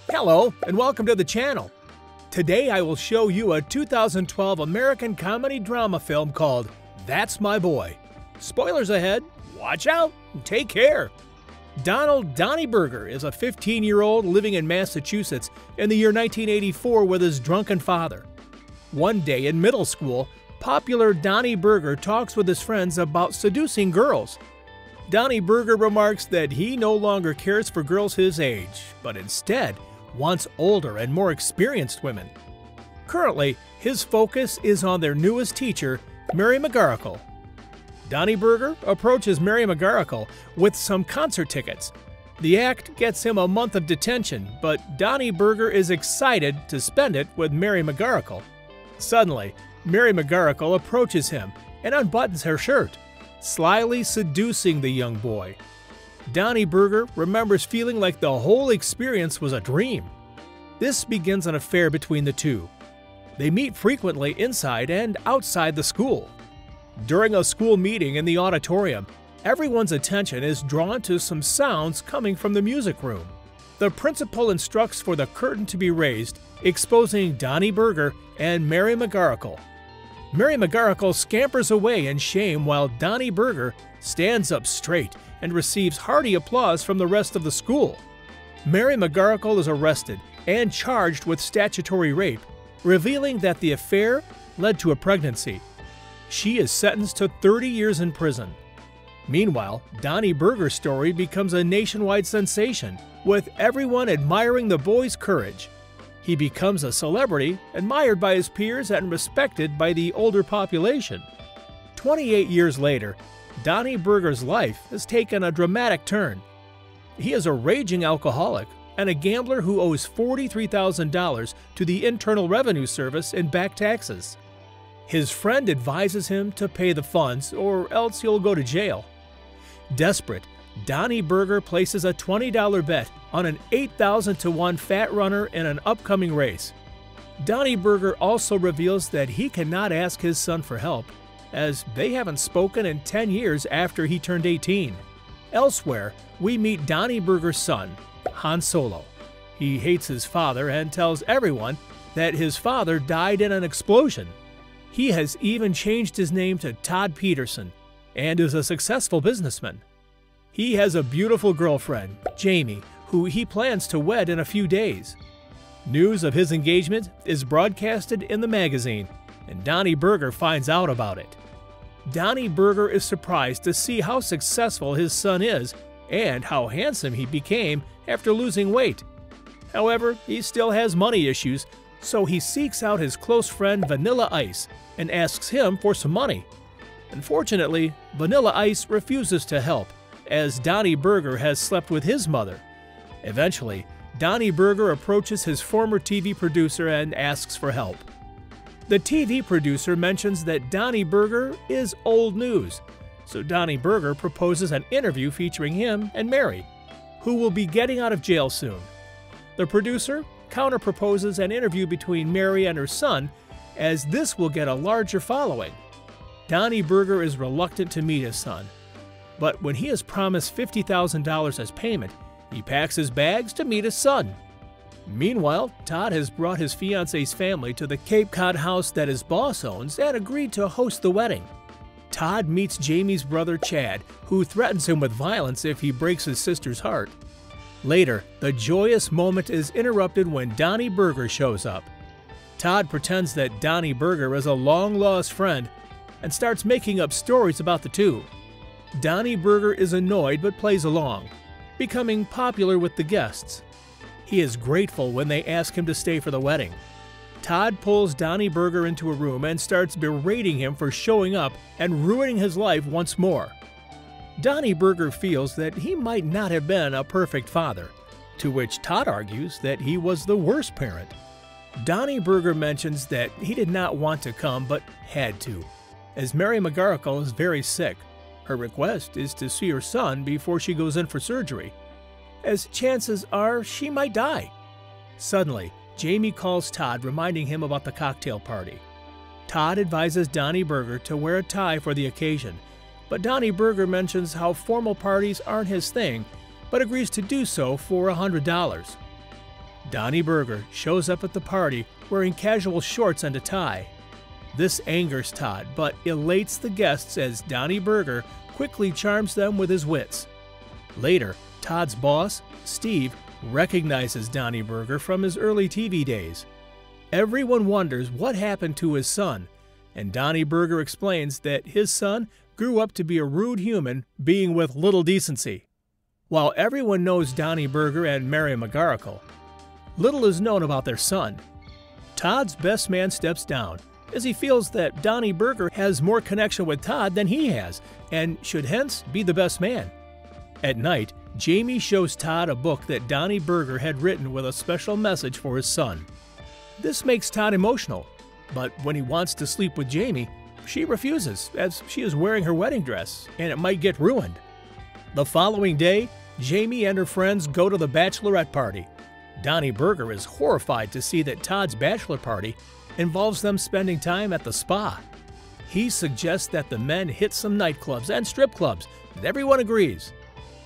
Hello and welcome to the channel. Today I will show you a 2012 American comedy drama film called That's My Boy. Spoilers ahead, watch out and take care. Donald Donnie Burger is a 15-year-old living in Massachusetts in the year 1984 with his drunken father. One day in middle school, popular Donnie Burger talks with his friends about seducing girls. Donnie Burger remarks that he no longer cares for girls his age, but instead wants older and more experienced women. Currently, his focus is on their newest teacher, Mary McGarrigle. Donnie Burger approaches Mary McGarrigle with some concert tickets. The act gets him a month of detention, but Donnie Burger is excited to spend it with Mary McGarrigle. Suddenly, Mary McGarrigle approaches him and unbuttons her shirt, slyly seducing the young boy. Donnie Burger remembers feeling like the whole experience was a dream. This begins an affair between the two. They meet frequently inside and outside the school. During a school meeting in the auditorium, everyone's attention is drawn to some sounds coming from the music room. The principal instructs for the curtain to be raised, exposing Donnie Burger and Mary McGarrigle. Mary McGarrigle scampers away in shame while Donnie Burger stands up straight and receives hearty applause from the rest of the school. Mary McGarrigle is arrested and charged with statutory rape, revealing that the affair led to a pregnancy. She is sentenced to 30 years in prison. Meanwhile, Donnie Burger's story becomes a nationwide sensation, with everyone admiring the boy's courage. He becomes a celebrity, admired by his peers and respected by the older population. 28 years later, Donnie Burger's life has taken a dramatic turn. He is a raging alcoholic and a gambler who owes $43,000 to the Internal Revenue Service in back taxes. His friend advises him to pay the funds or else he'll go to jail. Desperate, Donnie Burger places a $20 bet on an 8,000-to-1 fat runner in an upcoming race. Donnie Burger also reveals that he cannot ask his son for help, as they haven't spoken in 10 years after he turned 18. Elsewhere, we meet Donnie Burger's son, Han Solo. He hates his father and tells everyone that his father died in an explosion. He has even changed his name to Todd Peterson and is a successful businessman. He has a beautiful girlfriend, Jamie, who he plans to wed in a few days. News of his engagement is broadcasted in the magazine, and Donnie Burger finds out about it. Donnie Burger is surprised to see how successful his son is and how handsome he became after losing weight. However, he still has money issues, so he seeks out his close friend Vanilla Ice and asks him for some money. Unfortunately, Vanilla Ice refuses to help, as Donnie Burger has slept with his mother. Eventually, Donnie Burger approaches his former TV producer and asks for help. The TV producer mentions that Donnie Burger is old news, so Donnie Burger proposes an interview featuring him and Mary, who will be getting out of jail soon. The producer counter-proposes an interview between Mary and her son, as this will get a larger following. Donnie Burger is reluctant to meet his son, but when he is promised $50,000 as payment, he packs his bags to meet his son. Meanwhile, Todd has brought his fiance's family to the Cape Cod house that his boss owns and agreed to host the wedding. Todd meets Jamie's brother Chad, who threatens him with violence if he breaks his sister's heart. Later, the joyous moment is interrupted when Donnie Burger shows up. Todd pretends that Donnie Burger is a long-lost friend and starts making up stories about the two. Donnie Burger is annoyed but plays along, becoming popular with the guests. He is grateful when they ask him to stay for the wedding. Todd pulls Donnie Burger into a room and starts berating him for showing up and ruining his life once more. Donnie Burger feels that he might not have been a perfect father, to which Todd argues that he was the worst parent. Donnie Burger mentions that he did not want to come but had to, as Mary McGarrigle is very sick. Her request is to see her son before she goes in for surgery, as chances are she might die. Suddenly, Jamie calls Todd, reminding him about the cocktail party. Todd advises Donnie Burger to wear a tie for the occasion, but Donnie Burger mentions how formal parties aren't his thing, but agrees to do so for $100. Donnie Burger shows up at the party wearing casual shorts and a tie. This angers Todd, but elates the guests as Donnie Burger quickly charms them with his wits. Later, Todd's boss, Steve, recognizes Donnie Burger from his early TV days. Everyone wonders what happened to his son, and Donnie Burger explains that his son grew up to be a rude human being with little decency. While everyone knows Donnie Burger and Mary McGarrigle, little is known about their son. Todd's best man steps down, as he feels that Donnie Burger has more connection with Todd than he has, and should hence be the best man. At night, Jamie shows Todd a book that Donnie Burger had written with a special message for his son. This makes Todd emotional, but when he wants to sleep with Jamie, she refuses, as she is wearing her wedding dress, and it might get ruined. The following day, Jamie and her friends go to the bachelorette party. Donnie Burger is horrified to see that Todd's bachelor party involves them spending time at the spa. He suggests that the men hit some nightclubs and strip clubs, and everyone agrees.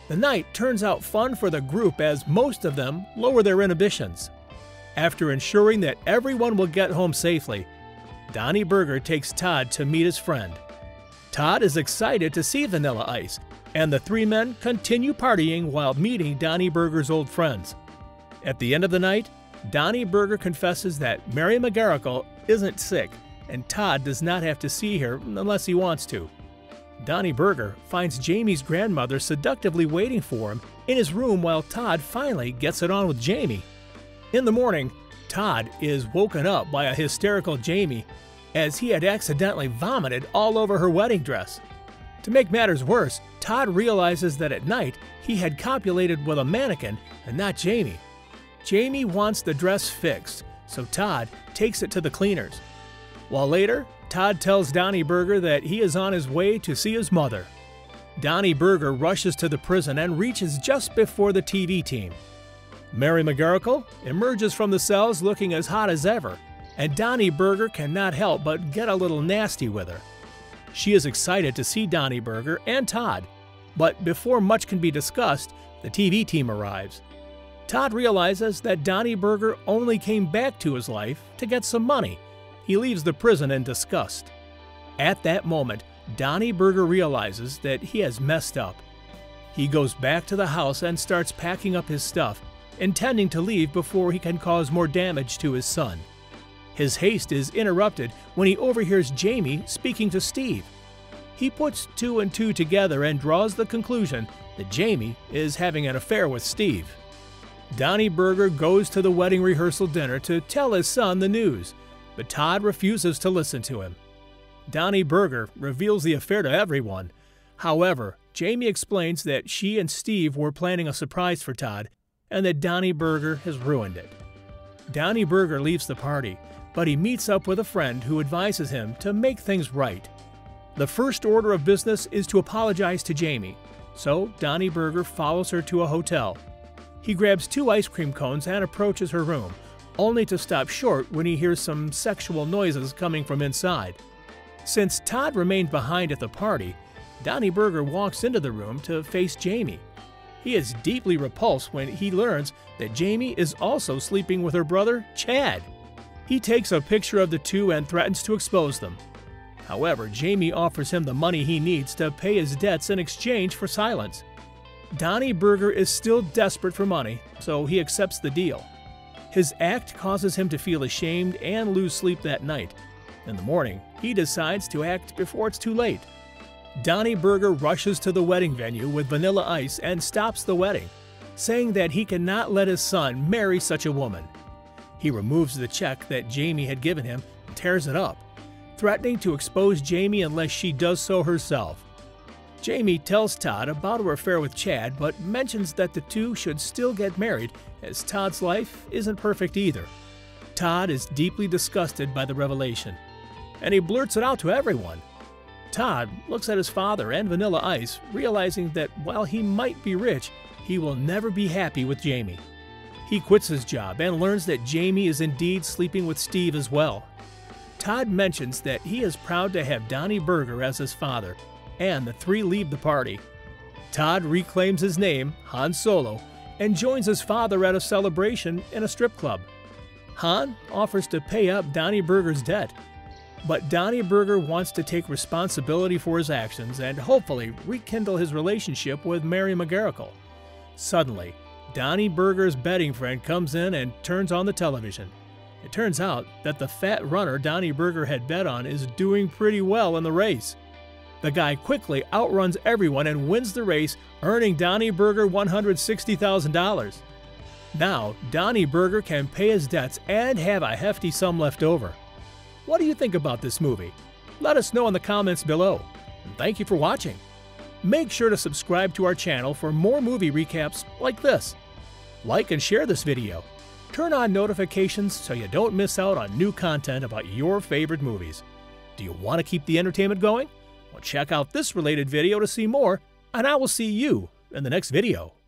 The night turns out fun for the group as most of them lower their inhibitions. After ensuring that everyone will get home safely, Donnie Burger takes Todd to meet his friend. Todd is excited to see Vanilla Ice, and the three men continue partying while meeting Donnie Burger's old friends. At the end of the night, Donnie Burger confesses that Mary McGarrigle isn't sick, and Todd does not have to see her unless he wants to. Donnie Burger finds Jamie's grandmother seductively waiting for him in his room while Todd finally gets it on with Jamie. In the morning, Todd is woken up by a hysterical Jamie as he had accidentally vomited all over her wedding dress. To make matters worse, Todd realizes that at night he had copulated with a mannequin and not Jamie. Jamie wants the dress fixed, so Todd takes it to the cleaners. While later, Todd tells Donnie Burger that he is on his way to see his mother. Donnie Burger rushes to the prison and reaches just before the TV team. Mary McGarrigle emerges from the cells looking as hot as ever, and Donnie Burger cannot help but get a little nasty with her. She is excited to see Donnie Burger and Todd, but before much can be discussed, the TV team arrives. Todd realizes that Donnie Burger only came back to his life to get some money. He leaves the prison in disgust. At that moment, Donnie Burger realizes that he has messed up. He goes back to the house and starts packing up his stuff, intending to leave before he can cause more damage to his son. His haste is interrupted when he overhears Jamie speaking to Steve. He puts two and two together and draws the conclusion that Jamie is having an affair with Steve. Donnie Burger goes to the wedding rehearsal dinner to tell his son the news, but Todd refuses to listen to him. Donnie Burger reveals the affair to everyone. However, Jamie explains that she and Steve were planning a surprise for Todd and that Donnie Burger has ruined it. Donnie Burger leaves the party, but he meets up with a friend who advises him to make things right. The first order of business is to apologize to Jamie, so Donnie Burger follows her to a hotel. He grabs 2 ice cream cones and approaches her room, only to stop short when he hears some sexual noises coming from inside. Since Todd remained behind at the party, Donnie Burger walks into the room to face Jamie. He is deeply repulsed when he learns that Jamie is also sleeping with her brother, Chad. He takes a picture of the two and threatens to expose them. However, Jamie offers him the money he needs to pay his debts in exchange for silence. Donnie Burger is still desperate for money, so he accepts the deal. His act causes him to feel ashamed and lose sleep that night. In the morning, he decides to act before it's too late. Donnie Burger rushes to the wedding venue with Vanilla Ice and stops the wedding, saying that he cannot let his son marry such a woman. He removes the check that Jamie had given him and tears it up, threatening to expose Jamie unless she does so herself. Jamie tells Todd about her affair with Chad, but mentions that the two should still get married as Todd's life isn't perfect either. Todd is deeply disgusted by the revelation, and he blurts it out to everyone. Todd looks at his father and Vanilla Ice, realizing that while he might be rich, he will never be happy with Jamie. He quits his job and learns that Jamie is indeed sleeping with Steve as well. Todd mentions that he is proud to have Donnie Burger as his father, and the three leave the party. Todd reclaims his name, Han Solo, and joins his father at a celebration in a strip club. Han offers to pay up Donnie Burger's debt, but Donnie Burger wants to take responsibility for his actions and hopefully rekindle his relationship with Mary McGarrigle. Suddenly, Donnie Burger's betting friend comes in and turns on the television. It turns out that the fat runner Donnie Burger had bet on is doing pretty well in the race. The guy quickly outruns everyone and wins the race, earning Donnie Burger $160,000. Now, Donnie Burger can pay his debts and have a hefty sum left over. What do you think about this movie? Let us know in the comments below. And thank you for watching. Make sure to subscribe to our channel for more movie recaps like this. Like and share this video. Turn on notifications so you don't miss out on new content about your favorite movies. Do you want to keep the entertainment going? Well, check out this related video to see more, and I will see you in the next video.